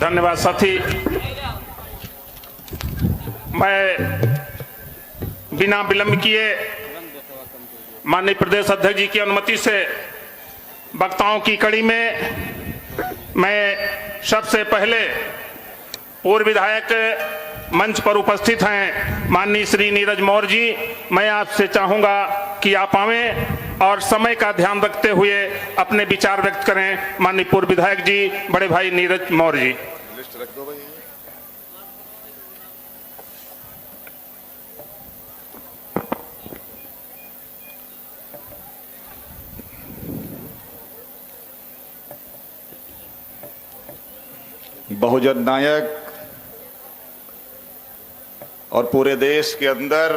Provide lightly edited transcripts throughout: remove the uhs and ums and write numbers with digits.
धन्यवाद साथी। मैं बिना विलंब किए माननीय प्रदेश अध्यक्ष जी की अनुमति से वक्ताओं की कड़ी में मैं सबसे पहले पूर्व विधायक मंच पर उपस्थित हैं माननीय श्री नीरज मौर्य जी, मैं आपसे चाहूंगा कि आप आवें और समय का ध्यान रखते हुए अपने विचार व्यक्त करें। माननीय पूर्व विधायक जी, बड़े भाई नीरज मौर्य जी। लिस्ट रख दो भाई। बहुजन नायक और पूरे देश के अंदर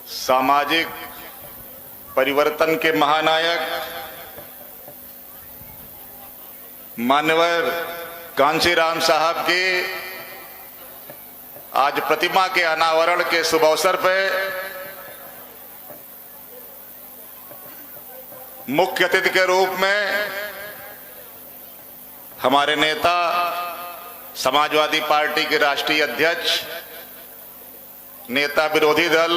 सामाजिक परिवर्तन के महानायक मान्यवर कांशीराम साहब की आज प्रतिमा के अनावरण के शुभ अवसर पर मुख्य अतिथि के रूप में हमारे नेता समाजवादी पार्टी के राष्ट्रीय अध्यक्ष, नेता विरोधी दल,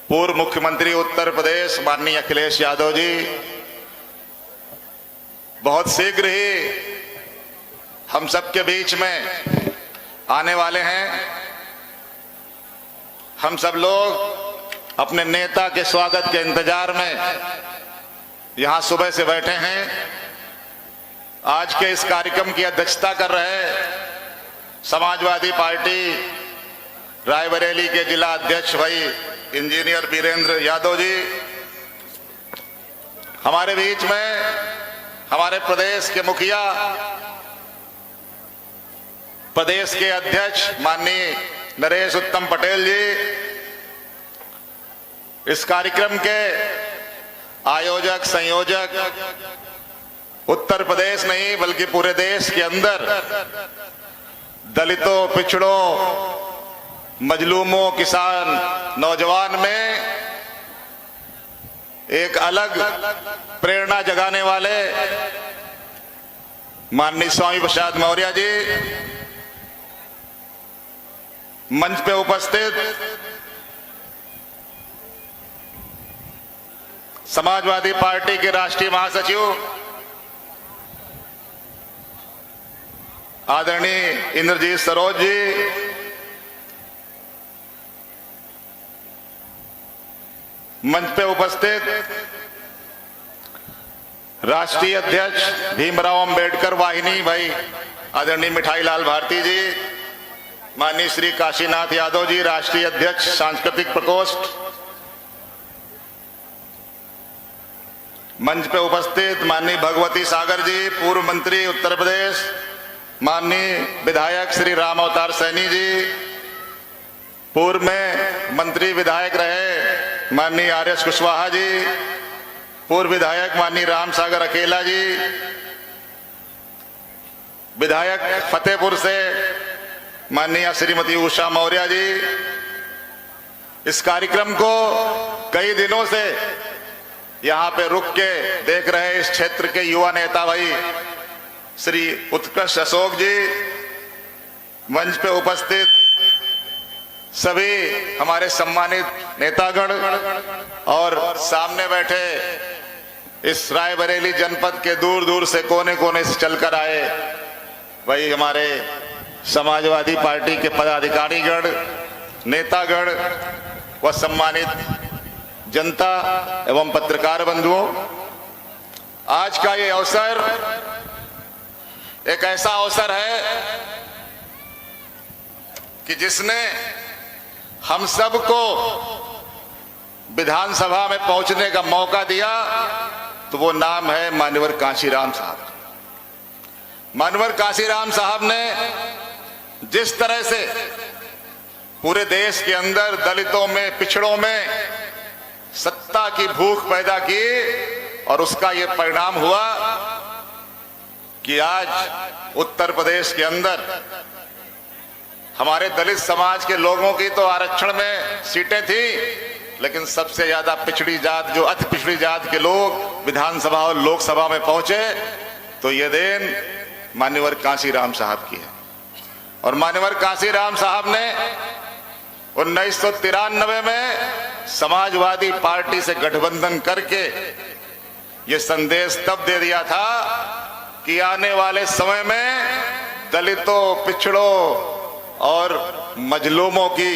पूर्व मुख्यमंत्री उत्तर प्रदेश माननीय अखिलेश यादव जी बहुत शीघ्र ही हम सबके बीच में आने वाले हैं। हम सब लोग अपने नेता के स्वागत के इंतजार में यहां सुबह से बैठे हैं। आज के इस कार्यक्रम की अध्यक्षता कर रहे समाजवादी पार्टी रायबरेली के जिला अध्यक्ष भाई इंजीनियर वीरेंद्र यादव जी, हमारे बीच में हमारे प्रदेश के मुखिया, प्रदेश के अध्यक्ष माननीय नरेश उत्तम पटेल जी, इस कार्यक्रम के आयोजक संयोजक उत्तर प्रदेश नहीं बल्कि पूरे देश के अंदर दलितों, पिछड़ों, मजलूमों, किसान, नौजवान में एक अलग प्रेरणा जगाने वाले माननीय स्वामी प्रसाद मौर्य जी, मंच पे उपस्थित समाजवादी पार्टी के राष्ट्रीय महासचिव आदरणीय इंद्रजीत सरोज जी, मंच पे उपस्थित राष्ट्रीय अध्यक्ष भीमराव अंबेडकर वाहिनी भाई आदरणीय मिठाई लाल भारती जी, माननीय श्री काशीनाथ यादव जी, राष्ट्रीय अध्यक्ष सांस्कृतिक प्रकोष्ठ, मंच पे उपस्थित माननीय भगवती सागर जी, पूर्व मंत्री उत्तर प्रदेश, माननीय विधायक श्री राम अवतार सैनी जी, पूर्व में मंत्री विधायक रहे माननीय आर.एस. कुशवाहा जी, पूर्व विधायक माननीय राम सागर अकेला जी, विधायक फतेहपुर से माननीय श्रीमती उषा मौर्य जी, इस कार्यक्रम को कई दिनों से यहाँ पे रुक के देख रहे इस क्षेत्र के युवा नेता भाई श्री उत्कृष्ट अशोक जी, मंच पे उपस्थित सभी हमारे सम्मानित नेतागण और सामने बैठे इस रायबरेली जनपद के दूर दूर से कोने कोने से चलकर आए भाई हमारे समाजवादी पार्टी के पदाधिकारीगण, नेतागण व सम्मानित जनता एवं पत्रकार बंधुओं, आज का ये अवसर एक ऐसा अवसर है कि जिसने हम सबको विधानसभा में पहुंचने का मौका दिया, तो वो नाम है मान्यवर कांशीराम साहब। मान्यवर कांशीराम साहब ने जिस तरह से पूरे देश के अंदर दलितों में, पिछड़ों में सत्ता की भूख पैदा की और उसका ये परिणाम हुआ कि आज उत्तर प्रदेश के अंदर हमारे दलित समाज के लोगों की तो आरक्षण में सीटें थी, लेकिन सबसे ज्यादा पिछड़ी जात, जो अति पिछड़ी जात के लोग विधानसभा और लोकसभा में पहुंचे, तो ये देन मान्यवर कांशीराम साहब की है। और मान्यवर कांशीराम साहब ने 1993 में समाजवादी पार्टी से गठबंधन करके ये संदेश तब दे दिया था कि आने वाले समय में दलितों, पिछड़ों और मजलूमों की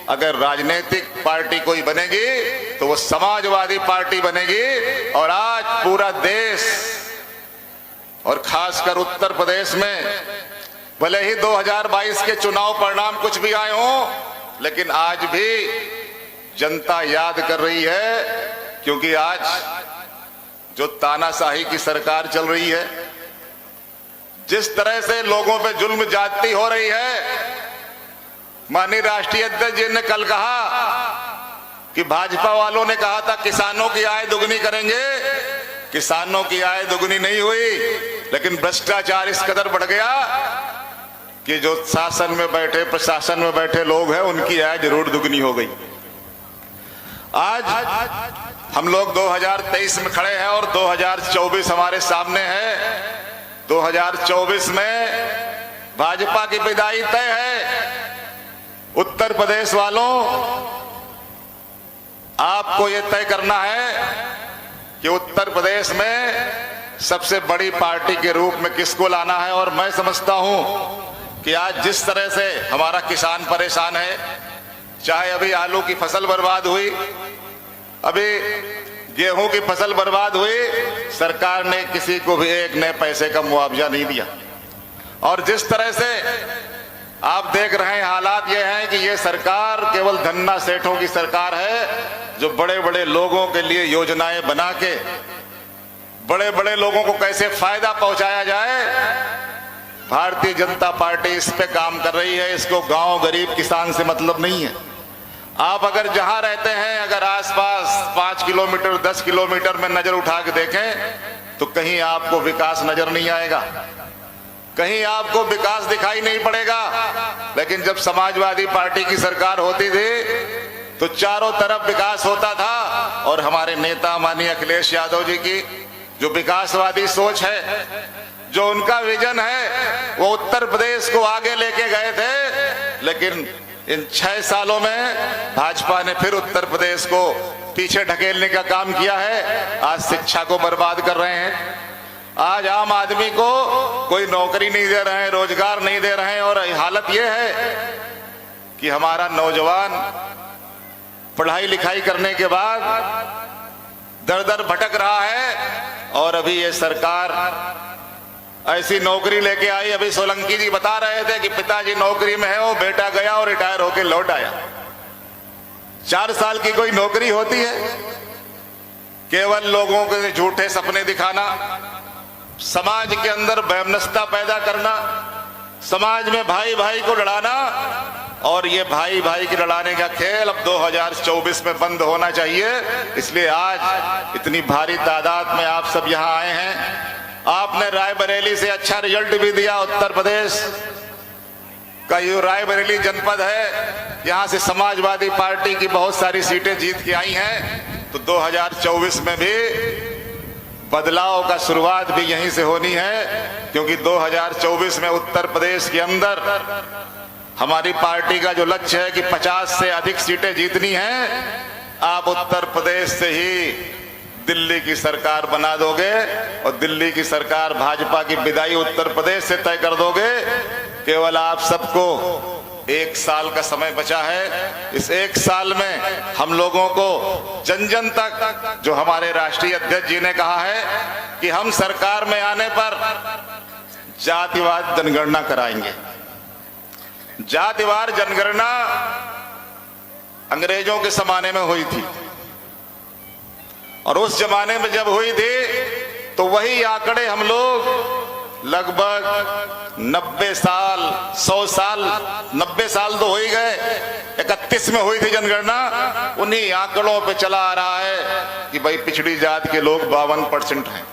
अगर राजनीतिक पार्टी कोई बनेगी तो वो समाजवादी पार्टी बनेगी। और आज पूरा देश और खासकर उत्तर प्रदेश में भले ही 2022 के चुनाव परिणाम कुछ भी आए हों, लेकिन आज भी जनता याद कर रही है, क्योंकि आज जो तानाशाही की सरकार चल रही है, जिस तरह से लोगों पे जुल्म ज्यादती हो रही है। माननीय राष्ट्रीय अध्यक्ष जी ने कल कहा कि भाजपा वालों ने कहा था किसानों की आय दुगनी करेंगे, किसानों की आय दुगनी नहीं हुई, लेकिन भ्रष्टाचार इस कदर बढ़ गया कि जो शासन में बैठे, प्रशासन में बैठे लोग हैं, उनकी आय जरूर दुगनी हो गई। आज हम लोग 2023 में खड़े हैं और 2024 हमारे सामने है। 2024 में भाजपा की विदाई तय है। उत्तर प्रदेश वालों, आपको यह तय करना है कि उत्तर प्रदेश में सबसे बड़ी पार्टी के रूप में किसको लाना है। और मैं समझता हूं कि आज जिस तरह से हमारा किसान परेशान है, चाहे अभी आलू की फसल बर्बाद हुई, अभी गेहूं की फसल बर्बाद हुई, सरकार ने किसी को भी एक नए पैसे का मुआवजा नहीं दिया। और जिस तरह से आप देख रहे हैं, हालात ये हैं कि ये सरकार केवल धन्ना सेठों की सरकार है, जो बड़े बड़े लोगों के लिए योजनाएं बना के बड़े बड़े लोगों को कैसे फायदा पहुंचाया जाए, भारतीय जनता पार्टी इस पे काम कर रही है। इसको गांव गरीब किसान से मतलब नहीं है। आप अगर जहां रहते हैं, अगर आसपास 5 किलोमीटर 10 किलोमीटर में नजर उठा के देखें तो कहीं आपको विकास नजर नहीं आएगा, कहीं आपको विकास दिखाई नहीं पड़ेगा। लेकिन जब समाजवादी पार्टी की सरकार होती थी तो चारों तरफ विकास होता था। और हमारे नेता माननीय अखिलेश यादव जी की जो विकासवादी सोच है, जो उनका विजन है, वो उत्तर प्रदेश को आगे लेके गए थे। लेकिन इन 6 सालों में भाजपा ने फिर उत्तर प्रदेश को पीछे ढकेलने का काम किया है। आज शिक्षा को बर्बाद कर रहे हैं, आज आम आदमी को कोई नौकरी नहीं दे रहे हैं, रोजगार नहीं दे रहे हैं। और हालत यह है कि हमारा नौजवान पढ़ाई लिखाई करने के बाद दर दर भटक रहा है। और अभी ये सरकार ऐसी नौकरी लेके आई, अभी सोलंकी जी बता रहे थे कि पिताजी नौकरी में है, वो बेटा गया और रिटायर होके लौट आया। 4 साल की कोई नौकरी होती है? केवल लोगों के झूठे सपने दिखाना, समाज के अंदर वैमनस्यता पैदा करना, समाज में भाई भाई को लड़ाना। और ये भाई भाई की लड़ाने का खेल अब 2024 में बंद होना चाहिए। इसलिए आज इतनी भारी तादाद में आप सब यहाँ आए हैं। आपने रायबरेली से अच्छा रिजल्ट भी दिया। उत्तर प्रदेश का ये रायबरेली जनपद है, यहाँ से समाजवादी पार्टी की बहुत सारी सीटें जीत के आई हैं। तो 2024 में भी बदलाव का शुरुआत भी यहीं से होनी है, क्योंकि 2024 में उत्तर प्रदेश के अंदर हमारी पार्टी का जो लक्ष्य है कि 50 से अधिक सीटें जीतनी हैं। आप उत्तर प्रदेश से ही दिल्ली की सरकार बना दोगे और दिल्ली की सरकार भाजपा की विदाई उत्तर प्रदेश से तय कर दोगे। केवल आप सबको 1 साल का समय बचा है। इस 1 साल में हम लोगों को जन जन तक, जो हमारे राष्ट्रीय अध्यक्ष जी ने कहा है कि हम सरकार में आने पर जातिवाद जनगणना कराएंगे। जातिवार जनगणना अंग्रेजों के जमाने में हुई थी, और उस जमाने में जब हुई थी तो वही आंकड़े हम लोग लगभग 90 साल 100 साल 90 साल तो हो ही गए। 31 में हुई थी जनगणना, उन्हीं आंकड़ों पे चला आ रहा है कि भाई पिछड़ी जात के लोग 52% हैं,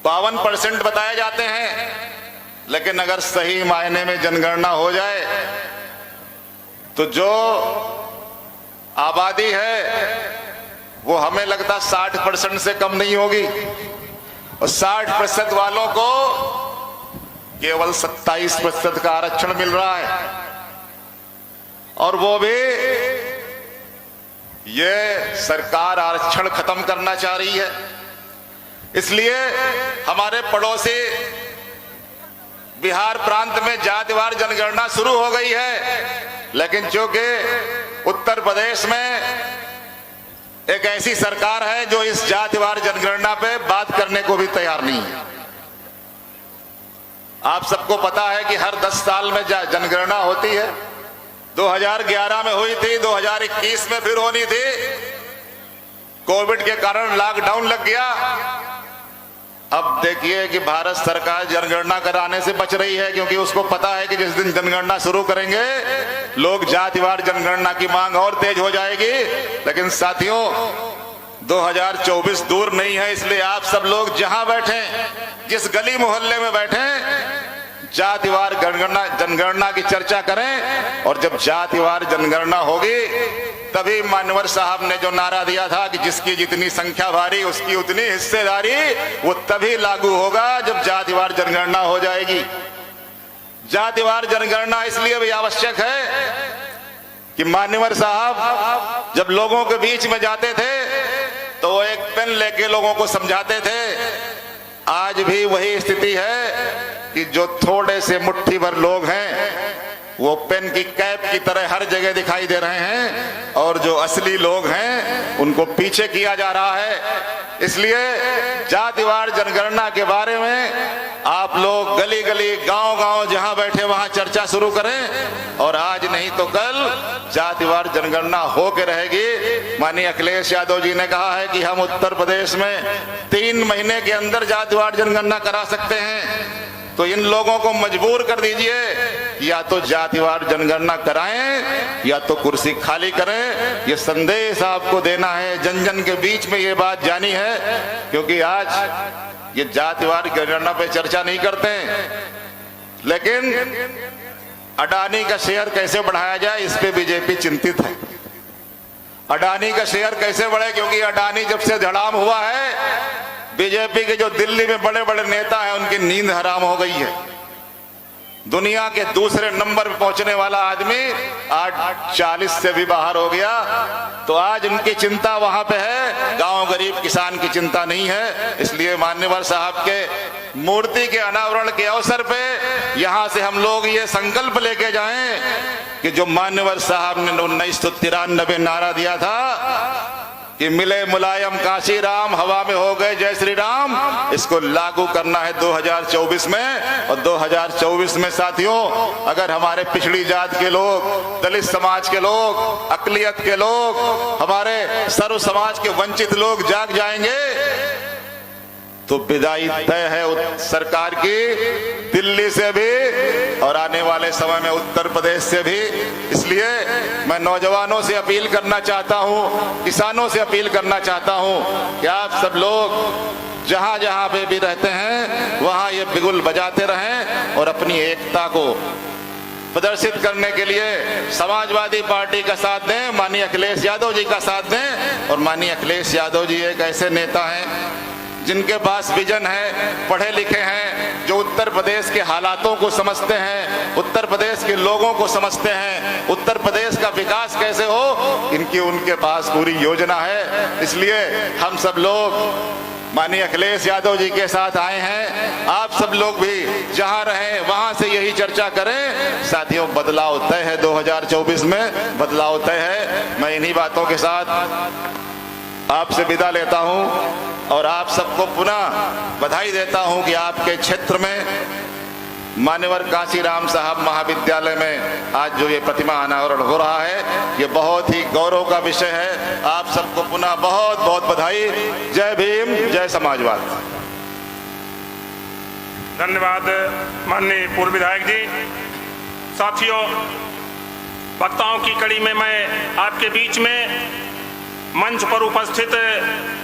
52% बताए जाते हैं। लेकिन अगर सही मायने में जनगणना हो जाए तो जो आबादी है वो हमें लगता 60% से कम नहीं होगी। और 60% वालों को केवल 27% का आरक्षण मिल रहा है, और वो भी ये सरकार आरक्षण खत्म करना चाह रही है। इसलिए हमारे पड़ोसी बिहार प्रांत में जातिवार जनगणना शुरू हो गई है, लेकिन चूंकि उत्तर प्रदेश में एक ऐसी सरकार है जो इस जातिवार जनगणना पे बात करने को भी तैयार नहीं है। आप सबको पता है कि हर 10 साल में जनगणना होती है। 2011 में हुई थी, 2021 में फिर होनी थी। कोविड के कारण लॉकडाउन लग गया। अब देखिए कि भारत सरकार जनगणना कराने से बच रही है, क्योंकि उसको पता है कि जिस दिन जनगणना शुरू करेंगे लोग जातिवार जनगणना की मांग और तेज हो जाएगी। लेकिन साथियों, 2024 दूर नहीं है, इसलिए आप सब लोग जहां बैठे, जिस गली मोहल्ले में बैठे, जातिवार जनगणना की चर्चा करें। और जब जातिवार जनगणना होगी तभी मान्यवर साहब ने जो नारा दिया था कि जिसकी जितनी संख्या भारी उसकी उतनी हिस्सेदारी, वो तभी लागू होगा जब जातिवार जनगणना हो जाएगी। जातिवार जनगणना इसलिए भी आवश्यक है कि मान्यवर साहब जब लोगों के बीच में जाते थे तो वो एक पेन लेके लोगों को समझाते थे। आज भी वही स्थिति है कि जो थोड़े से मुट्ठी भर लोग हैं वो पेन की कैप की तरह हर जगह दिखाई दे रहे हैं, और जो असली लोग हैं उनको पीछे किया जा रहा है। इसलिए जातिवार जनगणना के बारे में आप लोग गली गली, गांव गांव जहां बैठे वहां चर्चा शुरू करें, और आज नहीं तो कल जातिवार जनगणना हो के रहेगी। माननीय अखिलेश यादव जी ने कहा है कि हम उत्तर प्रदेश में 3 महीने के अंदर जातिवार जनगणना करा सकते हैं। तो इन लोगों को मजबूर कर दीजिए, या तो जातिवार जनगणना कराएं या तो कुर्सी खाली करें। ये संदेश आपको देना है, जन जन के बीच में ये बात जानी है, क्योंकि आज ये जातिवार जनगणना पे चर्चा नहीं करते हैं, लेकिन अडानी का शेयर कैसे बढ़ाया जाए इस पे बीजेपी चिंतित है। अडानी का शेयर कैसे बढ़े, क्योंकि अडानी जब से धड़ाम हुआ है, बीजेपी के जो दिल्ली में बड़े बड़े नेता हैं उनकी नींद हराम हो गई है। दुनिया के दूसरे नंबर पर पहुंचने वाला आदमी आज 40 से भी बाहर हो गया। तो आज उनकी चिंता वहां पे है, गांव गरीब किसान की चिंता नहीं है। इसलिए मान्यवर साहब के मूर्ति के अनावरण के अवसर पे यहां से हम लोग ये संकल्प लेके जाएं कि जो मान्यवर साहब ने 1993 नारा दिया था कि मिले मुलायम काशी राम, हवा में हो गए जय श्री राम, इसको लागू करना है 2024 में। और 2024 में साथियों, अगर हमारे पिछड़ी जात के लोग, दलित समाज के लोग, अकलियत के लोग, हमारे सर्व समाज के वंचित लोग जाग जाएंगे तो विदाई तय है सरकार की, दिल्ली से भी और आने वाले समय में उत्तर प्रदेश से भी। इसलिए मैं नौजवानों से अपील करना चाहता हूं, किसानों से अपील करना चाहता हूं कि आप सब लोग जहां जहां पे भी रहते हैं वहां ये बिगुल बजाते रहें और अपनी एकता को प्रदर्शित करने के लिए समाजवादी पार्टी का साथ दें, माननीय अखिलेश यादव जी का साथ दें। और माननीय अखिलेश यादव जी एक ऐसे नेता हैं जिनके पास विजन है, पढ़े लिखे हैं, जो उत्तर प्रदेश के हालातों को समझते हैं, उत्तर प्रदेश के लोगों को समझते हैं, उत्तर प्रदेश का विकास कैसे हो इनकी उनके पास पूरी योजना है। इसलिए हम सब लोग माननीय अखिलेश यादव जी के साथ आए हैं। आप सब लोग भी जहां रहें वहां से यही चर्चा करें। साथियों, बदलाव तय है, 2024 में बदलाव तय है। मैं इन्हीं बातों के साथ आपसे विदा लेता हूं और आप सबको पुनः बधाई देता हूं कि आपके क्षेत्र में मान्यवर काशीराम साहब महाविद्यालय में आज जो ये प्रतिमा अनावरण हो रहा है, ये बहुत ही गौरव का विषय है। आप सबको पुनः बहुत बहुत बधाई। जय भीम, जय समाजवाद। धन्यवाद माननीय पूर्व विधायक जी। साथियों, वक्ताओं की कड़ी में मैं आपके बीच में मंच पर उपस्थित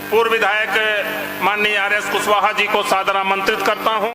पूर्व विधायक माननीय RS कुशवाहा जी को सादर आमंत्रित करता हूं।